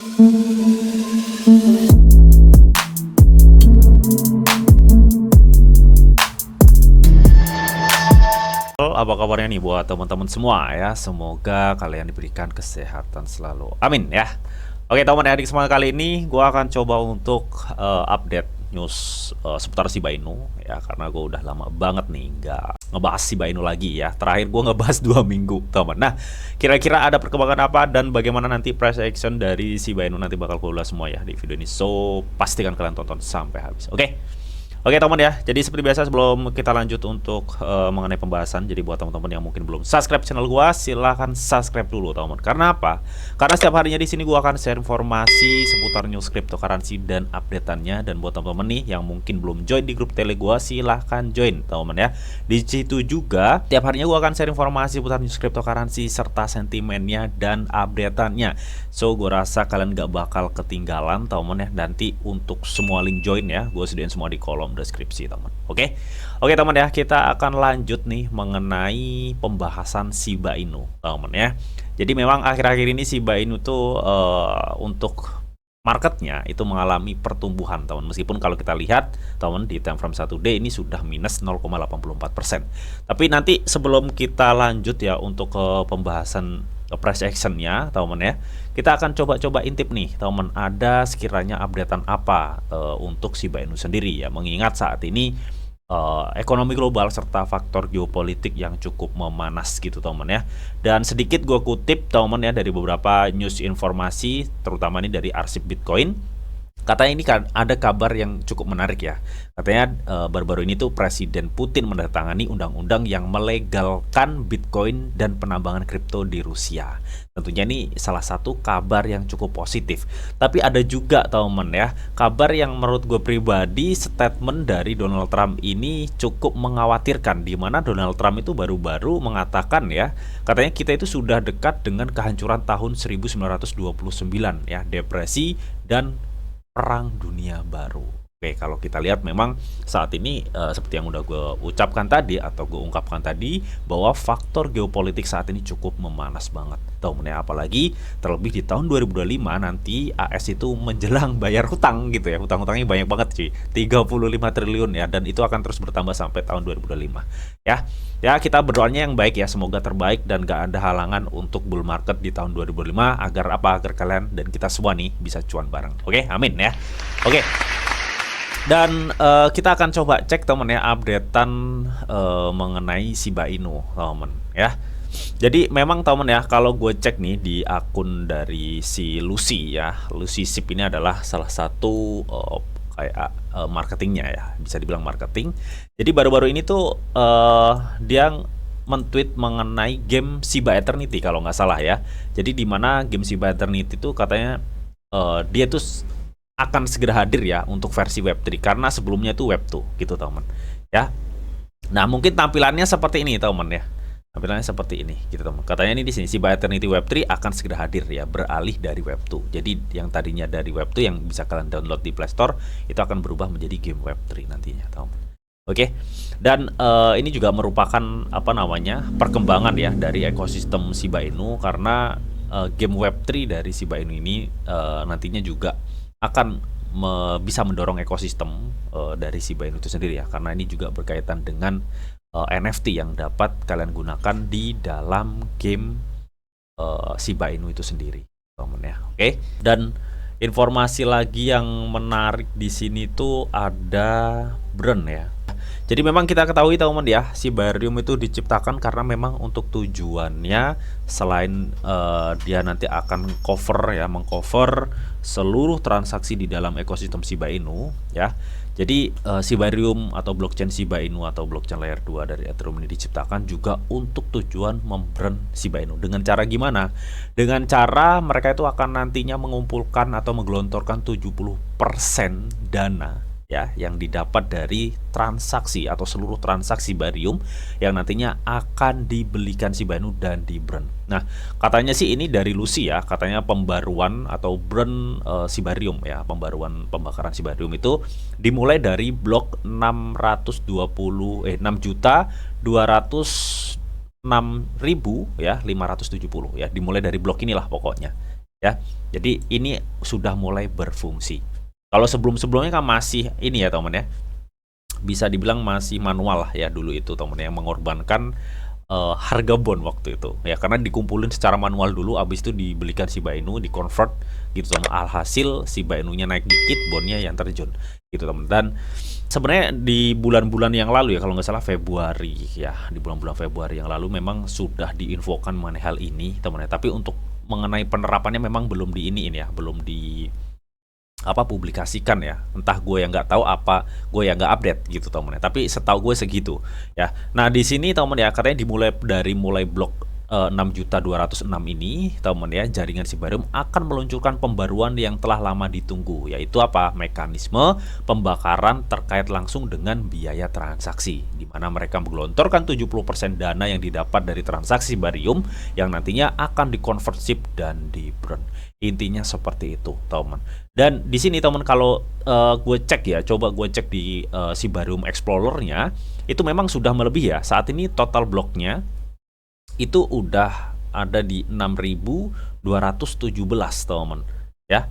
Halo, apa kabarnya nih buat teman-teman semua ya? Semoga kalian diberikan kesehatan selalu. Amin ya. Oke, teman adik semua, kali ini gua akan coba untuk update news seputar Shiba Inu ya, karena gue udah lama banget nih nggak ngebahas Shiba Inu lagi ya. Terakhir gua ngebahas 2 minggu, teman. Nah, kira-kira ada perkembangan apa dan bagaimana nanti price action dari Shiba Inu nanti bakal gue ulas semua ya di video ini. So, pastikan kalian tonton sampai habis. Oke. Oke teman ya, jadi seperti biasa sebelum kita lanjut untuk mengenai pembahasan, jadi buat teman-teman yang mungkin belum subscribe channel gua, silahkan subscribe dulu teman. Karena apa? Karena setiap harinya di sini gua akan share informasi seputar news cryptocurrency dan updateannya. Dan buat teman-teman nih yang mungkin belum join di grup tele gua, silahkan join teman ya. Di situ juga tiap harinya gua akan share informasi seputar news cryptocurrency serta sentimennya dan updateannya. So gua rasa kalian gak bakal ketinggalan teman ya. Nanti untuk semua link join ya, gua sediain semua di kolom deskripsi teman. Oke teman ya, kita akan lanjut nih mengenai pembahasan Shiba Inu teman ya. Jadi memang akhir-akhir ini Shiba Inu tuh untuk marketnya itu mengalami pertumbuhan teman. Meskipun kalau kita lihat teman di time frame 1D ini sudah minus 0,84%. Tapi nanti sebelum kita lanjut ya untuk ke pembahasan price actionnya teman ya, kita akan coba-coba intip nih teman, ada sekiranya updatean apa untuk Shiba Inu sendiri ya, mengingat saat ini ekonomi global serta faktor geopolitik yang cukup memanas gitu teman ya. Dan sedikit gue kutip teman ya dari beberapa news informasi, terutama ini dari arsip Bitcoin. Katanya ini kan ada kabar yang cukup menarik ya. Katanya baru-baru ini tuh Presiden Putin menandatangani undang-undang yang melegalkan Bitcoin dan penambangan kripto di Rusia. Tentunya ini salah satu kabar yang cukup positif. Tapi ada juga teman ya, kabar yang menurut gue pribadi, statement dari Donald Trump ini cukup mengkhawatirkan, di mana Donald Trump itu baru-baru mengatakan ya, katanya kita itu sudah dekat dengan kehancuran tahun 1929 ya, depresi dan Perang Dunia Baru. Oke, kalau kita lihat memang saat ini seperti yang udah gue ucapkan tadi atau gue ungkapkan tadi, bahwa faktor geopolitik saat ini cukup memanas banget teman ya. Apalagi terlebih di tahun 2025 nanti AS itu menjelang bayar hutang gitu ya. Hutang-hutangnya banyak banget sih, 35 triliun ya, dan itu akan terus bertambah sampai tahun 2025 ya. Ya, kita berdoanya yang baik ya, semoga terbaik dan gak ada halangan untuk bull market di tahun 2025 agar apa? Agar kalian dan kita semua nih bisa cuan bareng. Oke, amin ya. Oke. Dan kita akan coba cek temen ya updatean mengenai Shiba Inu temen ya. Jadi memang temen ya, kalau gue cek nih di akun dari si Lucy ya, Lucy Ship ini adalah salah satu kayak marketingnya ya, bisa dibilang marketing. Jadi baru-baru ini tuh dia men-tweet mengenai game Shiba Eternity kalau nggak salah ya. Jadi di mana game Shiba Eternity tuh katanya dia tuh akan segera hadir ya untuk versi Web3, karena sebelumnya itu Web2 gitu teman ya. Nah, mungkin tampilannya seperti ini teman ya. Tampilannya seperti ini gitu teman. Katanya ini di sini Shiba Eternity Web3 akan segera hadir ya, beralih dari Web2. Jadi yang tadinya dari Web2 yang bisa kalian download di Play Store itu akan berubah menjadi game Web3 nantinya teman. Oke. Dan ini juga merupakan apa namanya? Perkembangan ya dari ekosistem Shiba Inu, karena game Web3 dari Shiba Inu ini nantinya juga akan bisa mendorong ekosistem dari Shiba Inu itu sendiri ya, karena ini juga berkaitan dengan NFT yang dapat kalian gunakan di dalam game Shiba Inu itu sendiri teman ya. Oke. Dan informasi lagi yang menarik di sini tuh ada brand ya. Jadi memang kita ketahui teman ya, Shibarium itu diciptakan karena memang untuk tujuannya selain dia nanti akan mengcover seluruh transaksi di dalam ekosistem Shiba Inu ya. Jadi Shibarium atau blockchain Shiba Inu atau blockchain layer 2 dari Ethereum ini diciptakan juga untuk tujuan membrand Shiba Inu. Dengan cara gimana? Dengan cara mereka itu akan nantinya mengumpulkan atau menggelontorkan 70% dana ya yang didapat dari transaksi atau seluruh transaksi Shibarium yang nantinya akan dibelikan Shiba Inu dan di brand. Nah, katanya sih ini dari Lucy ya, katanya pembaruan atau brand Shibarium ya, pembaruan pembakaran Shibarium itu dimulai dari blok 6.206.570 ya, dimulai dari blok inilah pokoknya. ya. Jadi ini sudah mulai berfungsi. Kalau sebelum-sebelumnya kan masih ini ya teman ya, bisa dibilang masih manual lah ya dulu itu teman, yang mengorbankan harga bond waktu itu ya, karena dikumpulin secara manual dulu, abis itu dibelikan Shiba Inu, di convert gitu teman. Alhasil Shiba Inu-nya naik dikit, bondnya yang terjun gitu teman. Dan sebenarnya di bulan-bulan yang lalu ya, kalau nggak salah Februari ya, di bulan-bulan Februari yang lalu memang sudah diinfokan mengenai hal ini teman ya, tapi untuk mengenai penerapannya memang belum di ini ya, belum di apa publikasikan ya, entah gue yang nggak tahu apa gue yang nggak update gitu temen ya, tapi setahu gue segitu ya. Nah di sini temen ya, katanya dimulai dari mulai blok 6.206 ini temen ya, jaringan Sibarium akan meluncurkan pembaruan yang telah lama ditunggu, yaitu apa, mekanisme pembakaran terkait langsung dengan biaya transaksi, di mana mereka menggelontorkan 70% dana yang didapat dari transaksi Sibarium yang nantinya akan dikonversip dan di burn. Intinya seperti itu teman. Dan di sini teman, kalau gue cek ya, coba gue cek di Sibarium Explorer-nya, itu memang sudah melebihi ya. Saat ini total bloknya itu udah ada di 6.217 teman ya.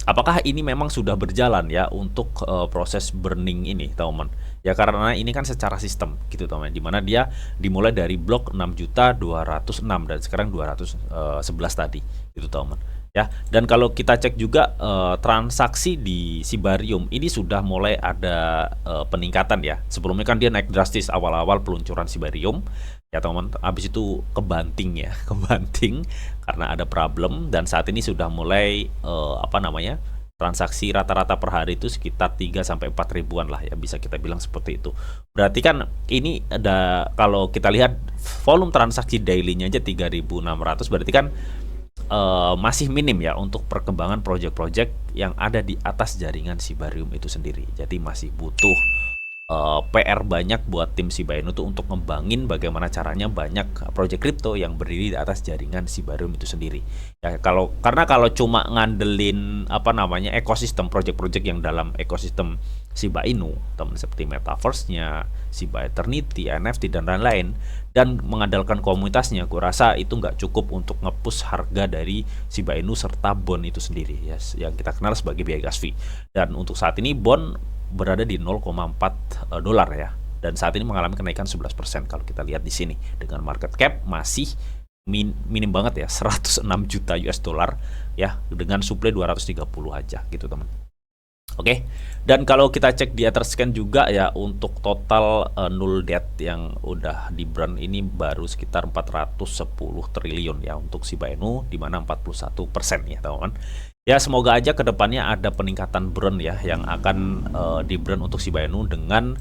Apakah ini memang sudah berjalan ya untuk proses burning ini teman? Ya karena ini kan secara sistem gitu teman, dimana dia dimulai dari blok 6.206 dan sekarang 211 tadi gitu teman ya. Dan kalau kita cek juga transaksi di Sibarium ini sudah mulai ada peningkatan ya. Sebelumnya kan dia naik drastis awal-awal peluncuran Sibarium ya teman, habis itu kebanting ya kebanting karena ada problem, dan saat ini sudah mulai apa namanya, transaksi rata-rata per hari itu sekitar 3 sampai 4 ribuan lah ya, bisa kita bilang seperti itu. Berarti kan ini ada, kalau kita lihat volume transaksi daily-nya aja 3.600, berarti kan masih minim ya untuk perkembangan project-project yang ada di atas jaringan Sibarium itu sendiri. Jadi masih butuh PR banyak buat tim Shiba Inu tuh untuk ngembangin bagaimana caranya banyak project crypto yang berdiri di atas jaringan Sibarium itu sendiri. Ya karena kalau cuma ngandelin apa namanya ekosistem project-project yang dalam ekosistem Shiba Inu, teman, seperti metaverse-nya, Shiba Eternity, NFT dan lain-lain, dan mengandalkan komunitasnya, gue rasa itu nggak cukup untuk nge-push harga dari Shiba Inu serta bond itu sendiri ya, yang kita kenal sebagai biaya gas fee. Dan untuk saat ini bond berada di 0,4 dolar ya, dan saat ini mengalami kenaikan 11% kalau kita lihat di sini, dengan market cap masih minim banget ya, 106 juta US dollar ya, dengan supply 230 aja gitu teman. Oke, dan kalau kita cek di Etherscan juga ya, untuk total null debt yang udah di burn ini baru sekitar 410 triliun ya untuk Shiba Inu, di mana 41% ya teman-teman. Ya semoga aja kedepannya ada peningkatan burn ya yang akan di burn untuk Shiba Inu dengan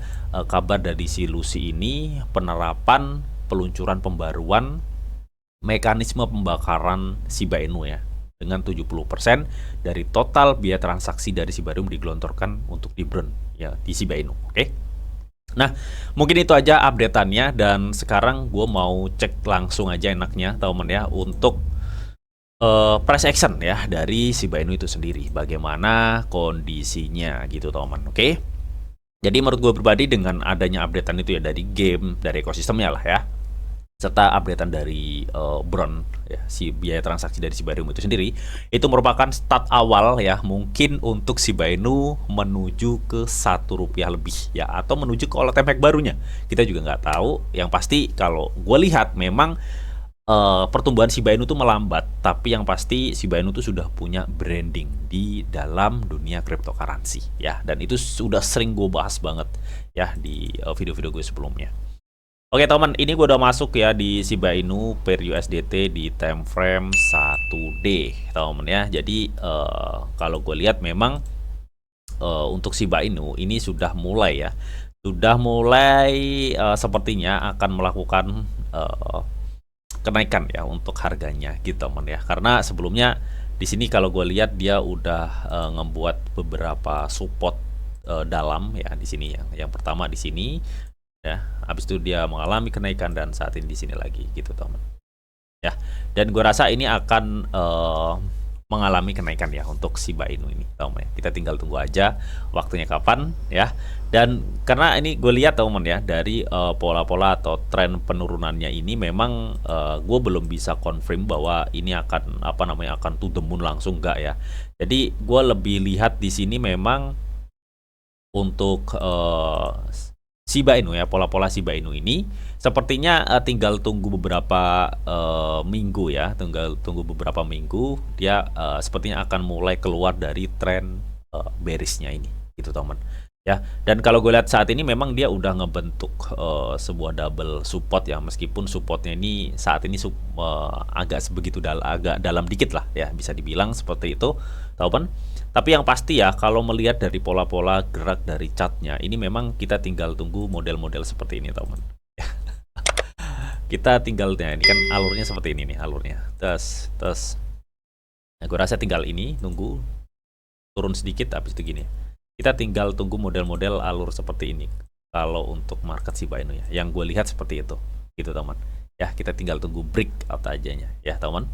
kabar dari si Lucy ini, penerapan peluncuran pembaruan mekanisme pembakaran Shiba Inu ya, dengan 70% dari total biaya transaksi dari Sibarium digelontorkan untuk di burn ya di Shiba Inu. Oke. Nah, mungkin itu aja updateannya, dan sekarang gue mau cek langsung aja enaknya teman ya untuk price action ya dari Shiba Inu itu sendiri, bagaimana kondisinya gitu teman. Oke. Jadi menurut gue pribadi, dengan adanya updatean itu ya dari game, dari ekosistemnya lah ya, serta updatean dari burn ya, si biaya transaksi dari Sibarium itu sendiri, itu merupakan start awal ya mungkin untuk Shiba Inu menuju ke Rp1 lebih ya, atau menuju ke all time high barunya. Kita juga nggak tahu. Yang pasti kalau gue lihat memang pertumbuhan Shiba Inu tuh melambat, tapi yang pasti Shiba Inu tuh sudah punya branding di dalam dunia cryptocurrency ya, dan itu sudah sering gue bahas banget ya di video-video gue sebelumnya. Oke teman, ini gue udah masuk ya di Shiba Inu per USDT di time frame 1D teman ya. Jadi kalau gue lihat memang untuk Shiba Inu ini sudah mulai ya, sepertinya akan melakukan kenaikan ya untuk harganya gitu teman ya. Karena sebelumnya di sini kalau gue lihat dia udah ngebuat beberapa support dalam ya di sini, yang pertama di sini ya, habis itu dia mengalami kenaikan, dan saat ini di sini lagi gitu teman ya. Dan gue rasa ini akan mengalami kenaikan ya untuk Shiba Inu ini, teman ya. Kita tinggal tunggu aja waktunya kapan ya. Dan karena ini gue lihat teman ya, dari pola-pola atau tren penurunannya ini memang gue belum bisa confirm bahwa ini akan apa namanya akan to the moon langsung enggak ya. Jadi gue lebih lihat di sini memang untuk Shiba Inu ya, pola-pola Shiba Inu ini sepertinya tinggal tunggu beberapa minggu ya, tinggal tunggu beberapa minggu dia sepertinya akan mulai keluar dari tren bearishnya ini, gitu teman ya. Dan kalau gue lihat saat ini memang dia udah ngebentuk sebuah double support ya, meskipun supportnya ini saat ini agak agak dalam dikit lah ya, bisa dibilang seperti itu teman. Tapi yang pasti ya, kalau melihat dari pola-pola gerak dari chartnya, ini memang kita tinggal tunggu model-model seperti ini teman. Kita tinggal, ya ini kan alurnya seperti ini nih alurnya. Terus, nah, gue rasa tinggal ini nunggu turun sedikit, habis itu gini. Kita tinggal tunggu model-model alur seperti ini. Kalau untuk market Shiba Inu ya, yang gue lihat seperti itu, gitu teman. Ya kita tinggal tunggu breakout ajanya, ya teman.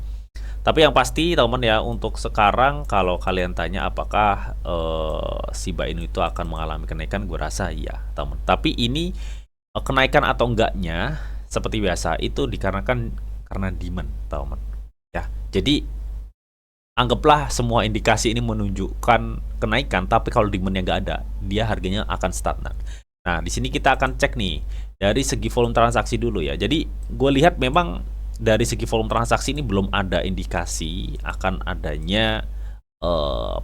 Tapi yang pasti teman ya, untuk sekarang kalau kalian tanya apakah Shiba Inu itu akan mengalami kenaikan, gue rasa iya teman. Tapi ini kenaikan atau enggaknya seperti biasa itu dikarenakan karena demand teman ya. Jadi anggaplah semua indikasi ini menunjukkan kenaikan, tapi kalau demandnya nggak ada, dia harganya akan stagnan. Nah di sini kita akan cek nih dari segi volume transaksi dulu ya. Jadi gue lihat memang dari segi volume transaksi ini belum ada indikasi akan adanya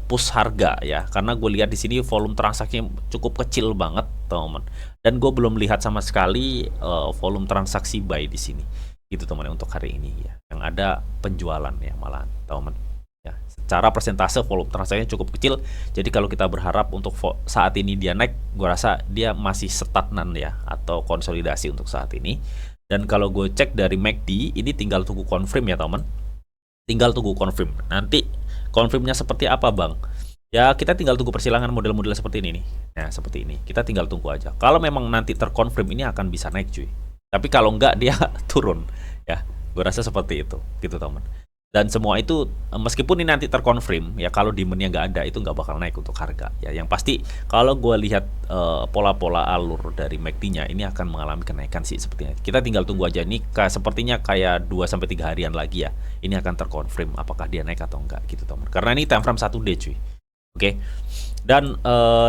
push harga ya, karena gue lihat di sini volume transaksi cukup kecil banget teman, dan gue belum lihat sama sekali volume transaksi buy di sini, gitu teman untuk hari ini ya. Yang ada penjualan ya malahan teman ya. Secara persentase volume transaksinya cukup kecil, jadi kalau kita berharap untuk saat ini dia naik, gue rasa dia masih stagnan ya, atau konsolidasi untuk saat ini. Dan kalau gue cek dari MACD, ini tinggal tunggu confirm ya teman. Tinggal tunggu confirm. Nanti confirmnya seperti apa bang? Ya kita tinggal tunggu persilangan model-model seperti ini nih. Nah seperti ini. Kita tinggal tunggu aja. Kalau memang nanti terkonfirm, ini akan bisa naik cuy. Tapi kalau enggak dia turun. Ya gue rasa seperti itu. Gitu teman. Dan semua itu meskipun ini nanti terkonfirm ya, kalau demandnya nggak ada itu nggak bakal naik untuk harga ya. Yang pasti kalau gue lihat pola-pola alur dari MACD-nya ini akan mengalami kenaikan sih sepertinya. Kita tinggal tunggu aja nih, sepertinya kayak 2-3 harian lagi ya, ini akan terkonfirm apakah dia naik atau enggak gitu teman. Karena ini time frame 1 day cuy. Oke. Dan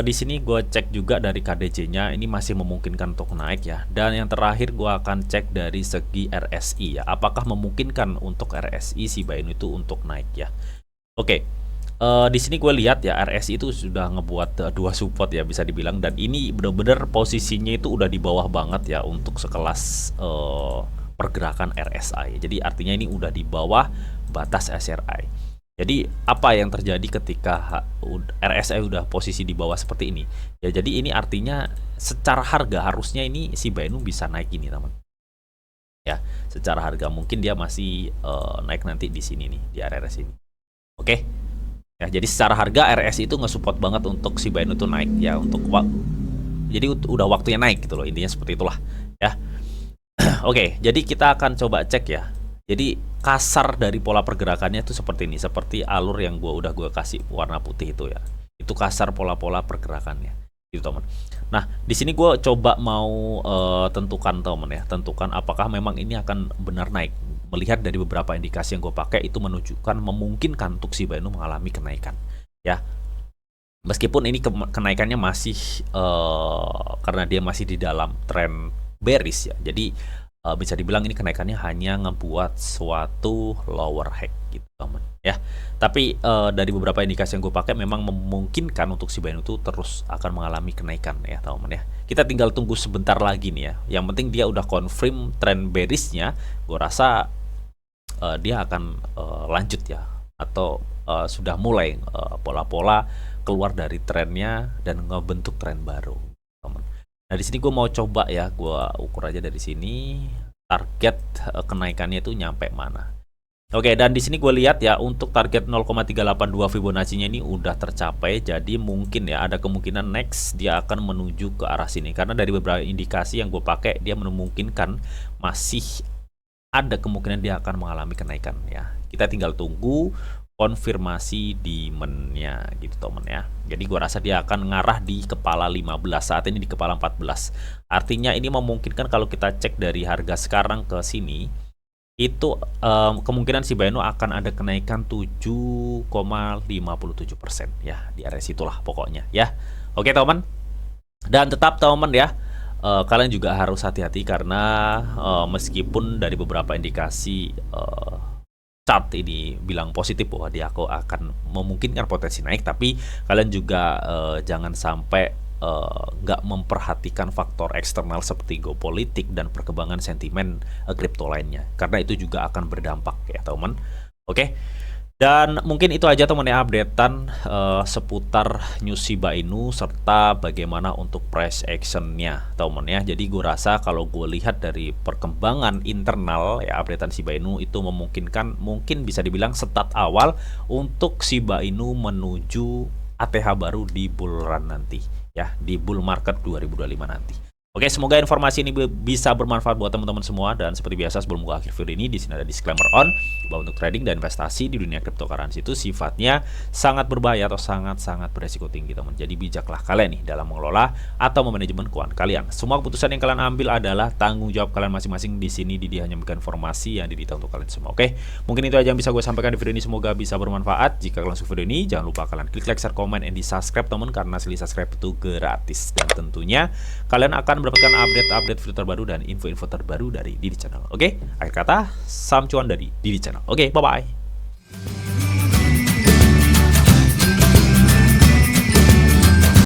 di sini gue cek juga dari KDJ-nya, ini masih memungkinkan untuk naik ya. Dan yang terakhir gue akan cek dari segi RSI ya, apakah memungkinkan untuk RSI Shiba Inu itu untuk naik ya. Oke. Di sini gue lihat ya, RSI itu sudah ngebuat dua support ya bisa dibilang, dan ini benar-benar posisinya itu udah di bawah banget ya untuk sekelas pergerakan RSI. Jadi artinya ini udah di bawah batas SRI. Jadi apa yang terjadi ketika RSI udah posisi di bawah seperti ini? Ya jadi ini artinya secara harga harusnya ini Shiba Inu bisa naik ini teman. Ya, secara harga mungkin dia masih naik nanti di sini nih, di area sini. Oke. Ya, jadi secara harga RSI itu nge-support banget untuk Shiba Inu tuh naik ya, untuk jadi udah waktunya naik gitu loh, intinya seperti itulah ya. Oke, jadi kita akan coba cek ya. Jadi kasar dari pola pergerakannya itu seperti ini, seperti alur yang gue kasih warna putih itu ya. Itu kasar pola-pola pergerakannya, gitu teman. Nah di sini gue coba mau tentukan teman ya, tentukan apakah memang ini akan benar naik. Melihat dari beberapa indikasi yang gue pakai itu menunjukkan memungkinkan untuk Shiba Inu mengalami kenaikan ya. Meskipun ini kenaikannya masih karena dia masih di dalam tren bearish ya. Jadi bisa dibilang ini kenaikannya hanya ngebuat suatu lower high gitu teman ya. Tapi dari beberapa indikasi yang gue pakai memang memungkinkan untuk Shiba Inu itu terus akan mengalami kenaikan ya teman ya. Kita tinggal tunggu sebentar lagi nih ya. Yang penting dia udah confirm tren bearishnya, gue rasa dia akan lanjut ya, atau sudah mulai pola-pola keluar dari trennya dan ngebentuk tren baru teman. Nah di sini gue mau coba ya, gue ukur aja dari sini target kenaikannya itu nyampe mana. Oke, dan di sini gue lihat ya untuk target 0,382 Fibonacci-nya ini udah tercapai. Jadi mungkin ya ada kemungkinan next dia akan menuju ke arah sini, karena dari beberapa indikasi yang gue pakai dia memungkinkan masih ada kemungkinan dia akan mengalami kenaikan ya. Kita tinggal tunggu konfirmasi demand-nya gitu teman ya. Jadi gua rasa dia akan ngarah di kepala 15, saat ini di kepala 14. Artinya ini memungkinkan kalau kita cek dari harga sekarang ke sini itu kemungkinan Shiba Inu akan ada kenaikan 7,57% ya, di area situlah pokoknya ya. Oke teman, dan tetap teman ya, kalian juga harus hati-hati karena meskipun dari beberapa indikasi chart ini bilang positif bahwa dia akan memungkinkan potensi naik, tapi kalian juga jangan sampai nggak memperhatikan faktor eksternal seperti geopolitik dan perkembangan sentimen kripto lainnya, karena itu juga akan berdampak ya teman. Oke, dan mungkin itu aja teman ya, updatean seputar news Shiba Inu serta bagaimana untuk price actionnya teman ya. Jadi gue rasa kalau gue lihat dari perkembangan internal ya, updatean Shiba Inu itu memungkinkan, mungkin bisa dibilang start awal untuk Shiba Inu menuju ATH baru di bull run nanti ya, di bull market 2025 nanti. Oke, semoga informasi ini bisa bermanfaat buat teman-teman semua, dan seperti biasa sebelum gua akhir video ini, di sini ada disclaimer on bahwa untuk trading dan investasi di dunia cryptocurrency itu sifatnya sangat berbahaya atau sangat-sangat beresiko tinggi teman. Jadi bijaklah kalian nih dalam mengelola atau memanajemen keuangan kalian. Semua keputusan yang kalian ambil adalah tanggung jawab kalian masing-masing. Di sini Didi hanya memberikan informasi yang didita untuk kalian semua. Oke, mungkin itu aja yang bisa gue sampaikan di video ini, semoga bisa bermanfaat. Jika kalian suka video ini, jangan lupa kalian klik like, share, komen, and di subscribe teman, karena silih subscribe itu gratis, dan tentunya kalian akan mendapatkan update-update video terbaru dan info-info terbaru dari Didi Channel. Oke, akhir kata, salam cuan dari Didi Channel. Oke, bye-bye.